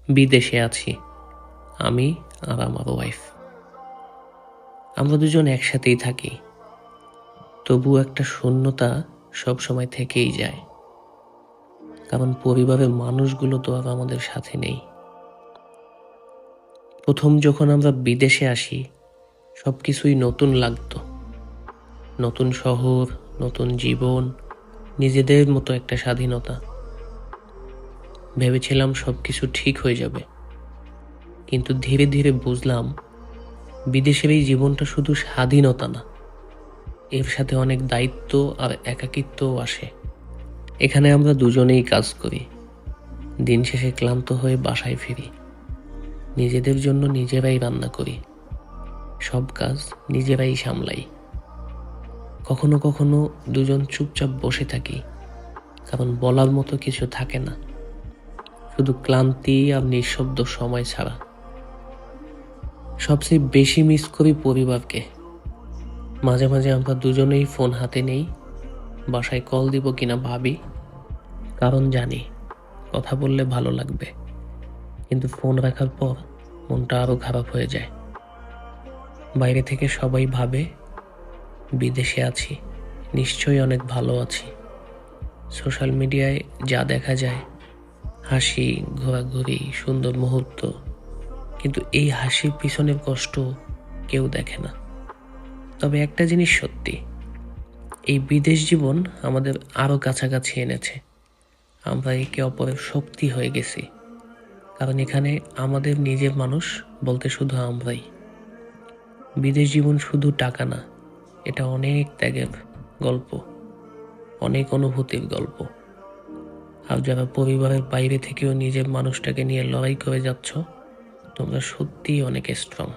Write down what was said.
বিদেশে আছি আমি আর আমার ওয়াইফ। আমরা দুজন একসাথেই থাকি, তবু একটা শূন্যতা সবসময় থেকেই যায়, কারণ পরিবারের মানুষগুলো তো আর আমাদের সাথে নেই। প্রথম যখন আমরা বিদেশে আসি, সবকিছুই নতুন লাগতো। নতুন শহর, নতুন জীবন, নিজেদের মতো একটা স্বাধীনতা। ভেবেছিলাম সবকিছু ঠিক হয়ে যাবে, কিন্তু ধীরে ধীরে বুঝলাম বিদেশের এই জীবনটা শুধু স্বাধীনতা না, এর সাথে অনেক দায়িত্ব আর একাকিত্বও আসে। এখানে আমরা দুজনেই কাজ করি, দিন শেষে ক্লান্ত হয়ে বাসায় ফিরি, নিজেদের জন্য নিজেরাই রান্না করি, সব কাজ নিজেরাই সামলাই। কখনো কখনো দুজন চুপচাপ বসে থাকি, কারণ বলার মতো কিছু থাকে না, শুধু ক্লান্তি আর নিঃশব্দ সময় ছাড়া। সবচেয়ে বেশি মিস করি পরিবারকে। মাঝে মাঝে আমরা দুজনেই ফোন হাতে নেই, বাসায় কল দিব কিনা ভাবি, কারণ জানি কথা বললে ভালো লাগবে, কিন্তু ফোন রাখার পর মনটা আরো খারাপ হয়ে যায়। বাইরে থেকে সবাই ভাবে বিদেশে আছি, নিশ্চয়ই অনেক ভালো আছি। সোশ্যাল মিডিয়ায় যা দেখা যায়, হাসি, ঘোরাঘুরি, সুন্দর মুহূর্ত, কিন্তু এই হাসির পিছনের কষ্ট কেউ দেখে না। তবে একটা জিনিস সত্যি, এই বিদেশ জীবন আমাদের আরো কাছাকাছি এনেছে। আমরা একে অপরের শক্তি হয়ে গেছি, কারণ এখানে আমাদের নিজের মানুষ বলতে শুধু আমরাই। বিদেশ জীবন শুধু টাকা না, এটা অনেক ত্যাগের গল্প, অনেক অনুভূতির গল্প। আর যারা পরিবারের বাইরে থেকেও নিজের মানুষটাকে নিয়ে লড়াই করে যাচ্ছ, তোমরা সত্যিই অনেক স্ট্রং।